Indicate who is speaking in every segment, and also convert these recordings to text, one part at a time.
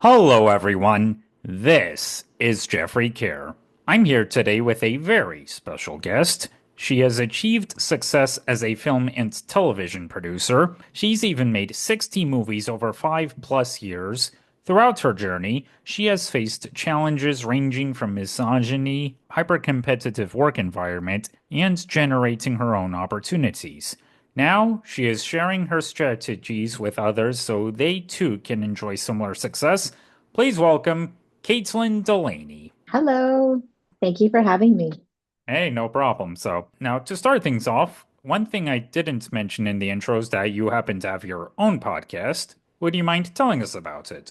Speaker 1: Hello, everyone. This is Jeffrey Kerr. I'm here today with a very special guest. She has achieved success as a film and television producer. She's even made 60 movies over 5+ years. Throughout her journey, she has faced challenges ranging from misogyny, hyper-competitive work environment, and generating her own opportunities. Now, she is sharing her strategies with others so they too can enjoy similar success. Please welcome Caitlin Delaney.
Speaker 2: Hello. Thank you for having me.
Speaker 1: Hey, no problem. So, now to start things off, one thing I didn't mention in the intro is that you happen to have your own podcast. Would you mind telling us about it?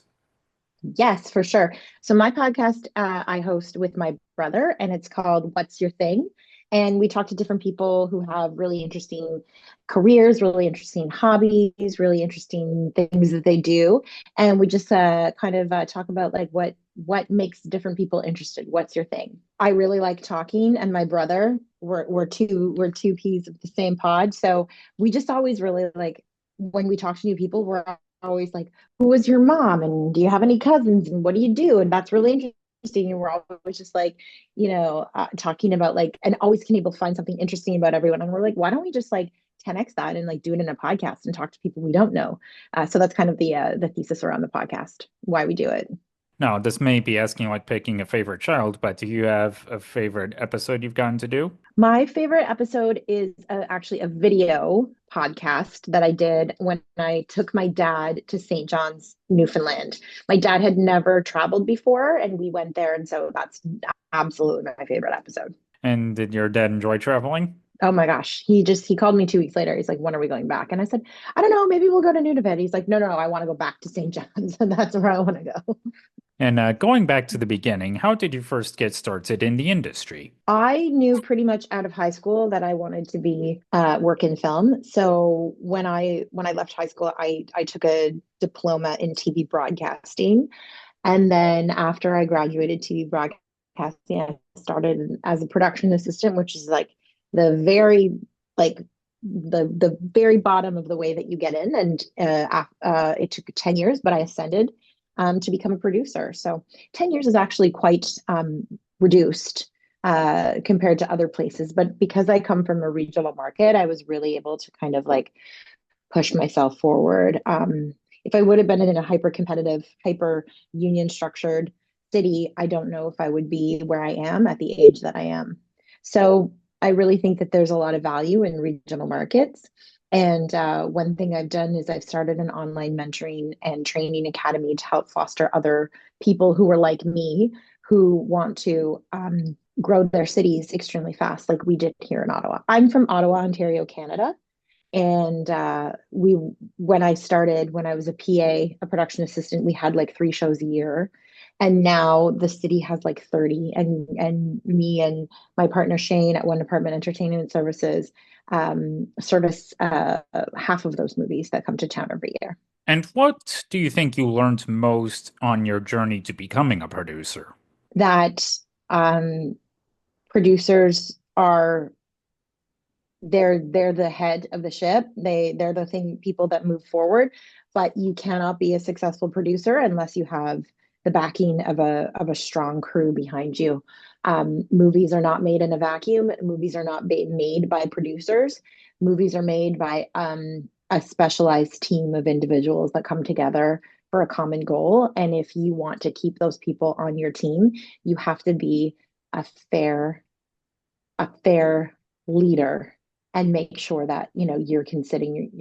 Speaker 2: Yes, for sure. So my podcast I host with my brother, and it's called What's Your Thing? And we talk to different people who have really interesting careers, really interesting hobbies, really interesting things that they do, and we just kind of talk about like what makes different people interested. What's your thing? I really like talking, and my brother, we're two peas of the same pod, so we just always really like when we talk to new people, we're always like, who was your mom, and do you have any cousins, and what do you do? And that's really interesting. And we're always just like, talking about like, and always can able to find something interesting about everyone. And we're like, why don't we just like 10x that and like do it in a podcast and talk to people we don't know? So that's kind of the thesis around the podcast, why we do it.
Speaker 1: Now, this may be asking like picking a favorite child, but do you have a favorite episode you've gotten to do?
Speaker 2: My favorite episode is actually a video podcast that I did when I took my dad to St. John's, Newfoundland. My dad had never traveled before, and we went there. And so that's absolutely my favorite episode.
Speaker 1: And did your dad enjoy traveling?
Speaker 2: Oh my gosh. He called me 2 weeks later. He's like, when are we going back? And I said, I don't know, maybe we'll go to Nunavut. He's like, no, I want to go back to St. John's. And that's where I want to go.
Speaker 1: And going back to the beginning, how did you first get started in the industry?
Speaker 2: I knew pretty much out of high school that I wanted to be work in film. So when I left high school, I took a diploma in TV broadcasting, and then after I graduated TV broadcasting, I started as a production assistant, which is like the very like the very bottom of the way that you get in. And it took 10 years, but I ascended to become a producer. So 10 years is actually quite reduced compared to other places. But because I come from a regional market, I was really able to kind of like push myself forward. If I would have been in a hyper competitive, hyper union structured city, I don't know if I would be where I am at the age that I am. So I really think that there's a lot of value in regional markets. And one thing I've done is I've started an online mentoring and training academy to help foster other people who are like me, who want to grow their cities extremely fast, like we did here in Ottawa. I'm from Ottawa, Ontario, Canada. And when I started, when I was a PA, a production assistant, we had like 3 shows a year. And now the city has like 30. And me and my partner Shane at One Department Entertainment Services service half of those movies that come to town every year.
Speaker 1: And what do you think you learned most on your journey to becoming a producer?
Speaker 2: That um, producers are they're the head of the ship. They're the thing people that move forward, but you cannot be a successful producer unless you have the backing of a strong crew behind you. Movies are not made in a vacuum. Movies are not made by producers. Movies are made by a specialized team of individuals that come together for a common goal. And if you want to keep those people on your team, you have to be a fair a fair leader and make sure that you're considering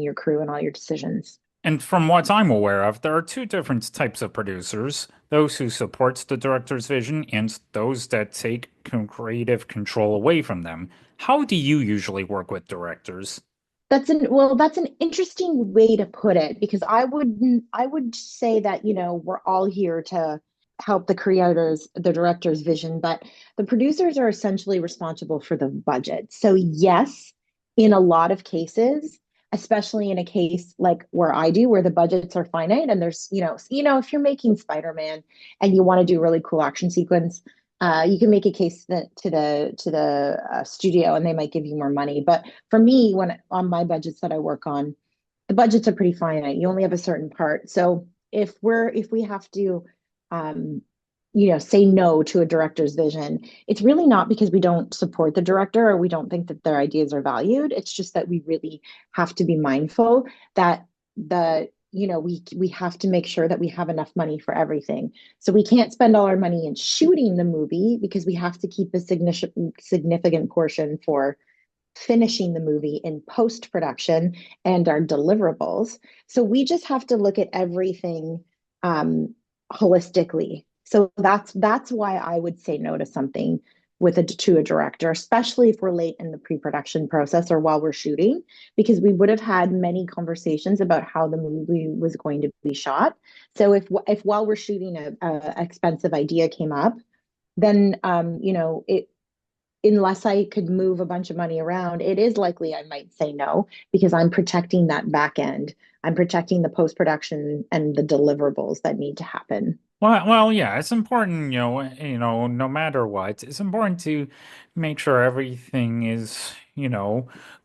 Speaker 2: your crew and all your decisions.
Speaker 1: And from what I'm aware of, there are two different types of producers, those who support the director's vision and those that take creative control away from them. How do you usually work with directors?
Speaker 2: That's an interesting way to put it, because I would say that we're all here to help the director's vision, but the producers are essentially responsible for the budget. So yes, in a lot of cases, especially in a case like where I do, where the budgets are finite, and there's if you're making Spider-Man and you want to do a really cool action sequence, you can make a case that to the studio, and they might give you more money. But for me, when on my budgets that I work on, the budgets are pretty finite. You only have a certain part. So if we have to um say no to a director's vision, it's really not because we don't support the director or we don't think that their ideas are valued. It's just that we really have to be mindful that we have to make sure that we have enough money for everything. So we can't spend all our money in shooting the movie because we have to keep a significant portion for finishing the movie in post production and our deliverables. So we just have to look at everything um, holistically. So that's why I would say no to something to a director, especially if we're late in the pre-production process or while we're shooting, because we would have had many conversations about how the movie was going to be shot. So if while we're shooting a expensive idea came up, then it unless I could move a bunch of money around, it is likely I might say no because I'm protecting that back end. I'm protecting the post production and the deliverables that need to happen.
Speaker 1: Well, yeah, it's important, no matter what, it's important to make sure everything is,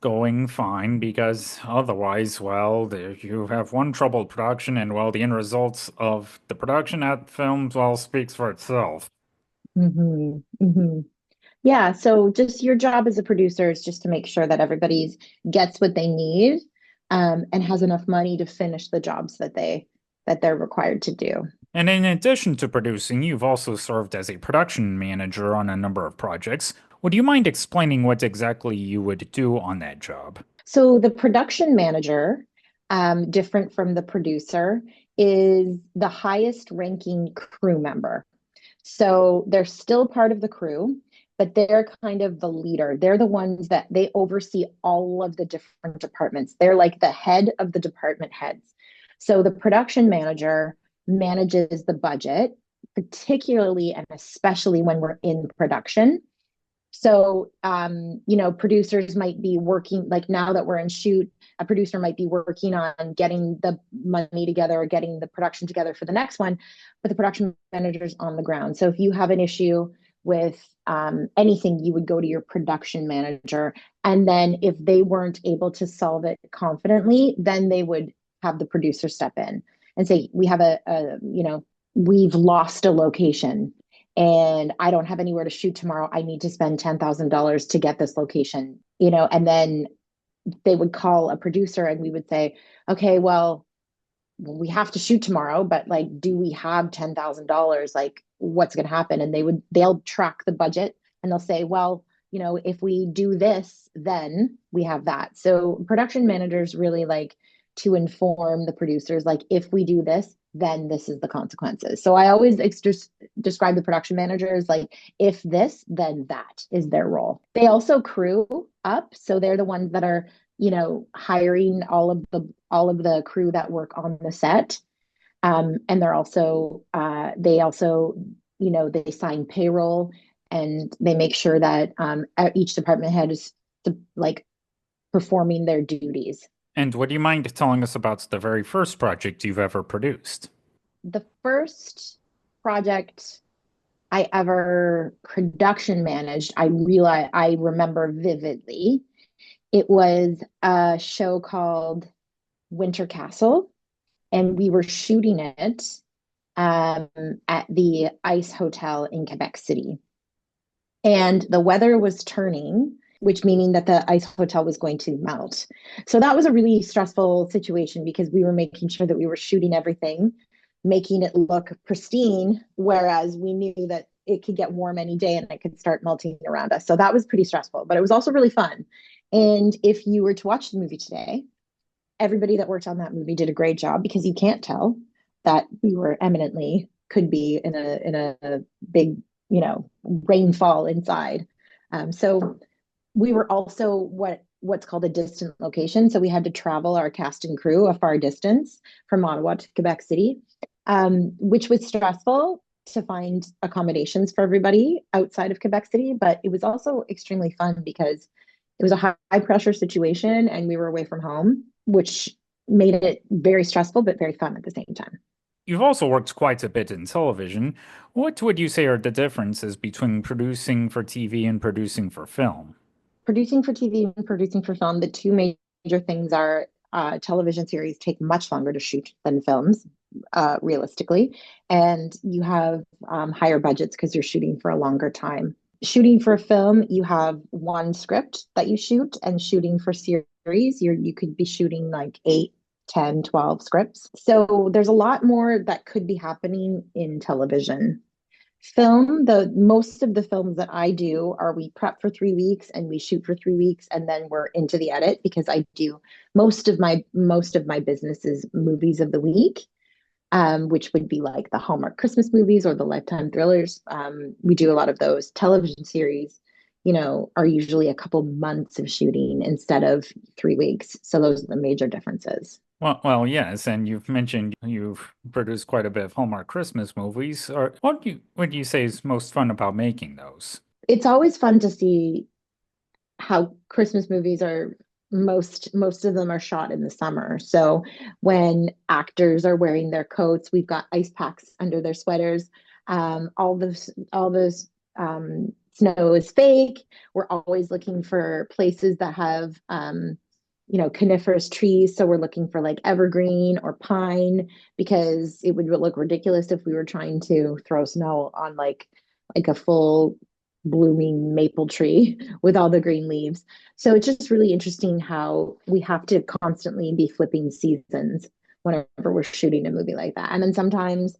Speaker 1: going fine because otherwise, well, you have one troubled production and, well, the end results of the production at films, well, speaks for itself.
Speaker 2: Mm-hmm. Mm-hmm. Yeah, so just your job as a producer is just to make sure that everybody's gets what they need, and has enough money to finish the jobs that they're required to do.
Speaker 1: And in addition to producing, you've also served as a production manager on a number of projects. Would you mind explaining what exactly you would do on that job?
Speaker 2: So the production manager, different from the producer, is the highest ranking crew member. So they're still part of the crew, but they're kind of the leader. They're the ones that they oversee all of the different departments. They're like the head of the department heads. So the production manager manages the budget, particularly and especially when we're in production. So, producers might be working, like now that we're in shoot, a producer might be working on getting the money together or getting the production together for the next one, but the production manager's on the ground. So if you have an issue with anything, you would go to your production manager. And then if they weren't able to solve it confidently, then they would have the producer step in and say, we have we've lost a location and I don't have anywhere to shoot tomorrow. I need to spend $10,000 to get this location, and then they would call a producer and we would say, okay, well, we have to shoot tomorrow, but like, do we have $10,000? Like, what's going to happen? And they'll track the budget and they'll say, well, if we do this, then we have that. So production managers really like to inform the producers, like, if we do this, then this is the consequences. So I always just describe the production manager as like, if this, then that is their role. They also crew up. So they're the ones that are hiring all of the crew that work on the set. And they also, they sign payroll and they make sure that each department head is like performing their duties.
Speaker 1: And would you mind telling us about the very first project you've ever produced?
Speaker 2: The first project I ever production managed, I remember vividly. It was a show called Winter Castle, and we were shooting it um, at the Ice Hotel in Quebec City. And the weather was turning, which meaning that the ice hotel was going to melt. So that was a really stressful situation because we were making sure that we were shooting everything, making it look pristine, whereas we knew that it could get warm any day and it could start melting around us. So that was pretty stressful, but it was also really fun. And if you were to watch the movie today, everybody that worked on that movie did a great job because you can't tell that we were eminently could be in a big rainfall inside. So we were also what's called a distant location. So we had to travel our cast and crew a far distance from Ottawa to Quebec City, which was stressful to find accommodations for everybody outside of Quebec City. But it was also extremely fun because it was a high pressure situation and we were away from home, which made it very stressful, but very fun at the same time.
Speaker 1: You've also worked quite a bit in television. What would you say are the differences between producing for TV and producing for film?
Speaker 2: Producing for TV and producing for film, the two major things are television series take much longer to shoot than films. realistically, and you have higher budgets because you're shooting for a longer time. Shooting for a film, you have one script that you shoot, and shooting for series, you could be shooting like 8, 10, 12 scripts. So there's a lot more that could be happening in television. Film, the most of the films that I do are we prep for 3 weeks and we shoot for 3 weeks and then we're into the edit because I do most of my business is movies of the week, which would be like the Hallmark Christmas movies or the Lifetime thrillers. We do a lot of those. Television series, are usually a couple months of shooting instead of 3 weeks. So those are the major differences.
Speaker 1: Well, yes, and you've mentioned you've produced quite a bit of Hallmark Christmas movies. Or what do you say is most fun about making those?
Speaker 2: It's always fun to see how Christmas movies are most of them are shot in the summer. So when actors are wearing their coats, we've got ice packs under their sweaters. All this snow is fake. We're always looking for places that have coniferous trees. So we're looking for like evergreen or pine because it would look ridiculous if we were trying to throw snow on like a full blooming maple tree with all the green leaves. So it's just really interesting how we have to constantly be flipping seasons whenever we're shooting a movie like that. And then sometimes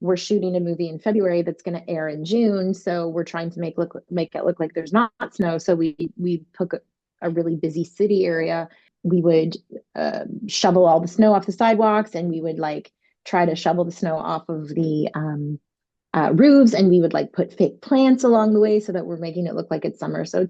Speaker 2: we're shooting a movie in February that's going to air in June, so we're trying to make it look like there's not snow. So we took a really busy city area. We would shovel all the snow off the sidewalks, and we would like try to shovel the snow off of the roofs, and we would like put fake plants along the way so that we're making it look like it's summer. So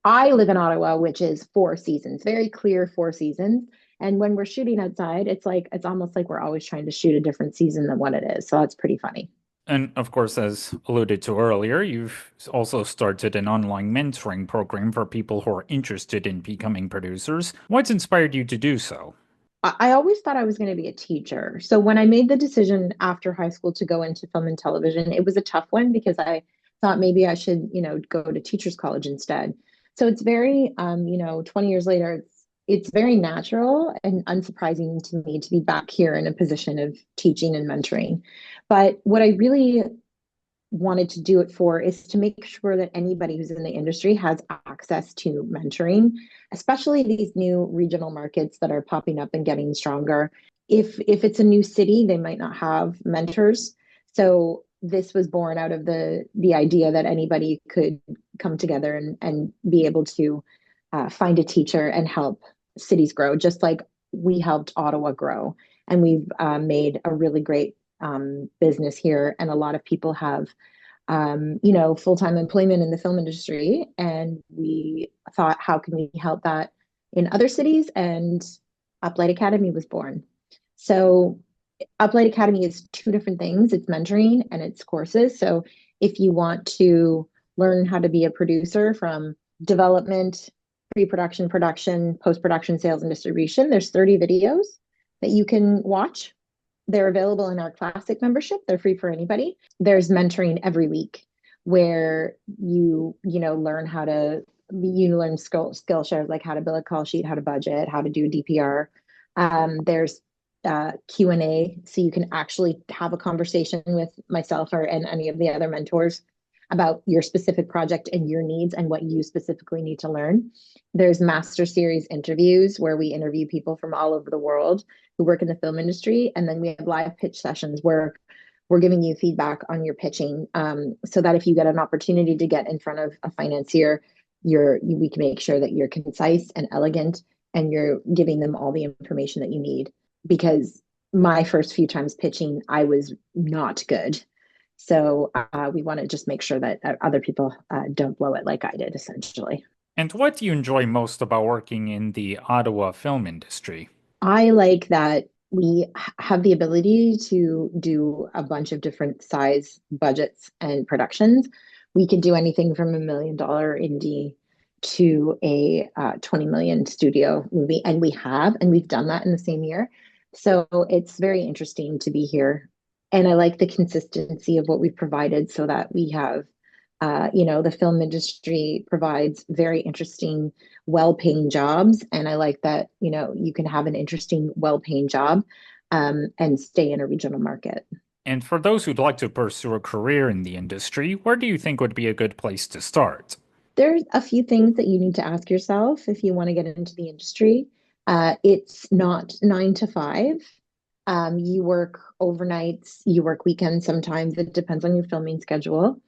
Speaker 2: I live in Ottawa, which is 4 seasons, very clear 4 seasons. And when we're shooting outside, it's almost like we're always trying to shoot a different season than what it is. So that's pretty funny.
Speaker 1: And of course, as alluded to earlier, you've also started an online mentoring program for people who are interested in becoming producers. What's inspired you to do so?
Speaker 2: I always thought I was going to be a teacher. So when I made the decision after high school to go into film and television, it was a tough one because I thought maybe I should, go to teachers college instead. So it's very, 20 years later, it's very natural and unsurprising to me to be back here in a position of teaching and mentoring. But what I really wanted to do it for is to make sure that anybody who's in the industry has access to mentoring, especially these new regional markets that are popping up and getting stronger. If it's a new city, they might not have mentors. So this was born out of the idea that anybody could come together and be able to find a teacher and help cities grow, just like we helped Ottawa grow. And we've made a really great business here, and a lot of people have full-time employment in the film industry. And we thought, how can we help that in other cities? And Uplight Academy was born. So Uplight Academy is two different things. It's mentoring and it's courses. So if you want to learn how to be a producer from development, pre-production, production, post-production, sales, and distribution, there's 30 videos that you can watch. They're available in our classic membership. They're free for anybody. There's mentoring every week where learn how to you learn skill shares like how to build a call sheet, how to budget, how to do DPR. There's Q&A, so you can actually have a conversation with myself and any of the other mentors about your specific project and your needs and what you specifically need to learn. There's master series interviews where we interview people from all over the world who work in the film industry. And then we have live pitch sessions where we're giving you feedback on your pitching, so that if you get an opportunity to get in front of a financier, we can make sure that you're concise and elegant and you're giving them all the information that you need. Because my first few times pitching, I was not good. So we want to just make sure that other people don't blow it like I did, essentially.
Speaker 1: And what do you enjoy most about working in the Ottawa film industry?
Speaker 2: I like that we have the ability to do a bunch of different size budgets and productions. We can do anything from $1 million indie to a 20 million studio movie, and we've done that in the same year. So it's very interesting to be here. And I like the consistency of what we've provided so that we have, the film industry provides very interesting, well-paying jobs. And I like that, you can have an interesting, well-paying job and stay in a regional market.
Speaker 1: And for those who'd like to pursue a career in the industry, where do you think would be a good place to start?
Speaker 2: There's a few things that you need to ask yourself if you want to get into the industry. It's not 9 to 5. You work overnights, you work weekends sometimes. It depends on your filming schedule.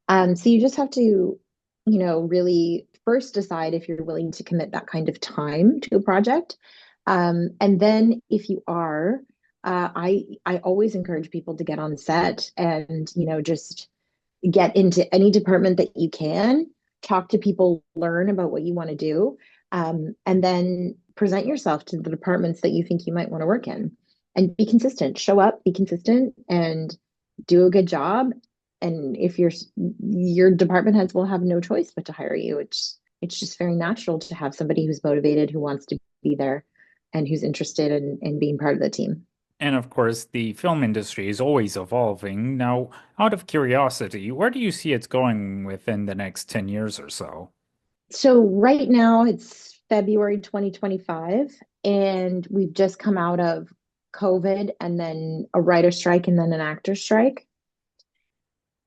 Speaker 2: So you just have to, really first decide if you're willing to commit that kind of time to a project. And then if you are, I always encourage people to get on set and, just get into any department that you can, talk to people, learn about what you want to do, and then present yourself to the departments that you think you might want to work in. And be consistent, show up, be consistent, and do a good job. And if your department heads will have no choice but to hire you. It's just very natural to have somebody who's motivated, who wants to be there, and who's interested in being part of the team.
Speaker 1: And of course, the film industry is always evolving. Now, out of curiosity, where do you see it going within the next 10 years or so?
Speaker 2: So right now it's February 2025, and we've just come out of COVID and then a writer strike and then an actor strike.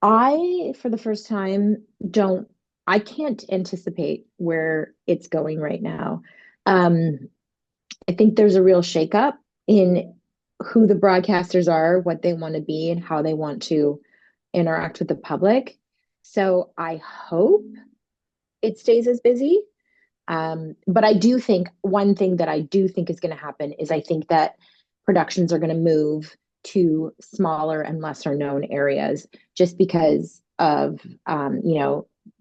Speaker 2: I, for the first time, don't, I can't anticipate where it's going right now. Um, I think there's a real shakeup in who the broadcasters are, what they want to be, and how they want to interact with the public. So I hope it stays as busy. But I do think one thing that I do think is going to happen is I think that productions are going to move to smaller and lesser known areas just because of,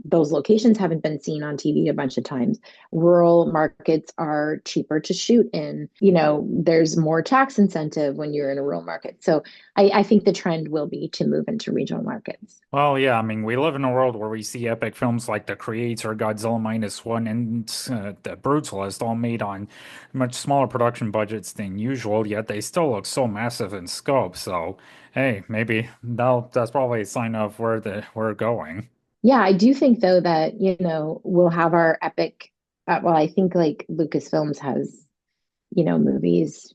Speaker 2: those locations haven't been seen on TV a bunch of times. Rural markets are cheaper to shoot in. There's more tax incentive when you're in a rural market. So I think the trend will be to move into regional markets.
Speaker 1: Well, yeah, I mean, we live in a world where we see epic films like The Creator, Godzilla Minus One, and The Brutalist all made on much smaller production budgets than usual, yet they still look so massive in scope. So, hey, maybe that's probably a sign of where we're going.
Speaker 2: Yeah, I do think though that, we'll have our epic, well, I think like Lucasfilms has, movies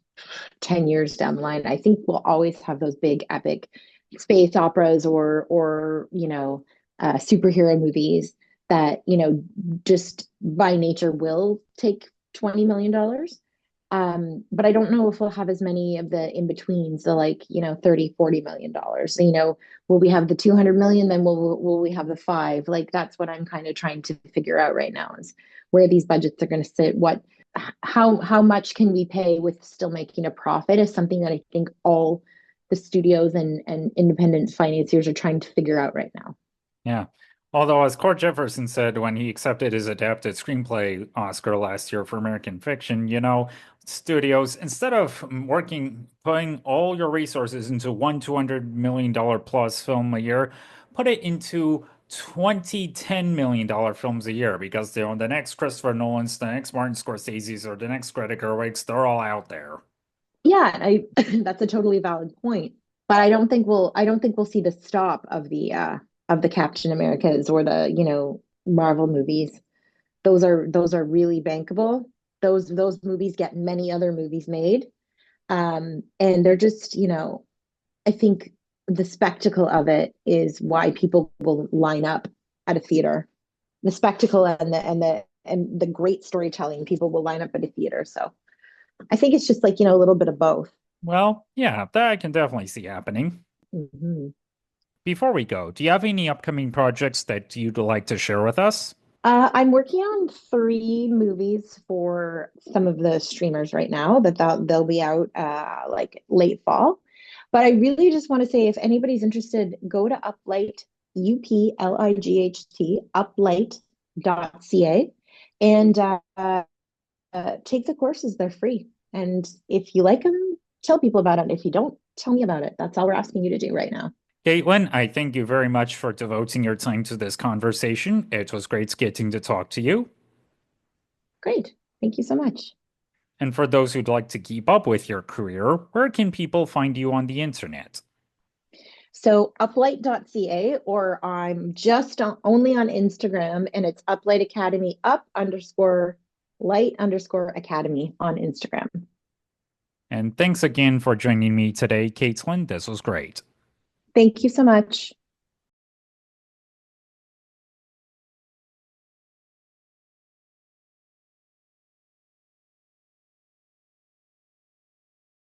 Speaker 2: 10 years down the line. I think we'll always have those big epic space operas or, superhero movies that, just by nature will take $20 million. But I don't know if we'll have as many of the in-betweens, the like, 30, $40 million. So, will we have the 200 million? Then will we have the five? Like, that's what I'm kind of trying to figure out right now is where these budgets are going to sit. How much can we pay with still making a profit is something that I think all the studios and independent financiers are trying to figure out right now.
Speaker 1: Yeah. Although, as Cord Jefferson said when he accepted his adapted screenplay Oscar last year for American Fiction, studios, instead of putting all your resources into one $200 million plus film a year, put it into 20 $10 million films a year because, the next Christopher Nolan's, the next Martin Scorsese's, or the next Greta Gerwig's, they're all out there.
Speaker 2: Yeah, that's a totally valid point. But I don't think we'll see the stop of the Captain Americas or the, Marvel movies. Those are really bankable. Those movies get many other movies made. And they're just, I think the spectacle of it is why people will line up at a theater. The spectacle and the great storytelling, people will line up at a theater. So I think it's just like, a little bit of both.
Speaker 1: Well, yeah, that I can definitely see happening.
Speaker 2: Mhm.
Speaker 1: Before we go, do you have any upcoming projects that you'd like to share with us?
Speaker 2: I'm working on 3 movies for some of the streamers right now that they'll be out like late fall. But I really just want to say if anybody's interested, go to Uplight, Uplight, uplight.ca, and take the courses. They're free. And if you like them, tell people about it. If you don't, tell me about it. That's all we're asking you to do right now.
Speaker 1: Caitlin, I thank you very much for devoting your time to this conversation. It was great getting to talk to you.
Speaker 2: Great. Thank you so much.
Speaker 1: And for those who'd like to keep up with your career, where can people find you on the internet?
Speaker 2: So uplight.ca, or I'm just only on Instagram, and it's Uplight Academy, up underscore light underscore academy on Instagram.
Speaker 1: And thanks again for joining me today, Caitlin. This was great.
Speaker 2: Thank you so much.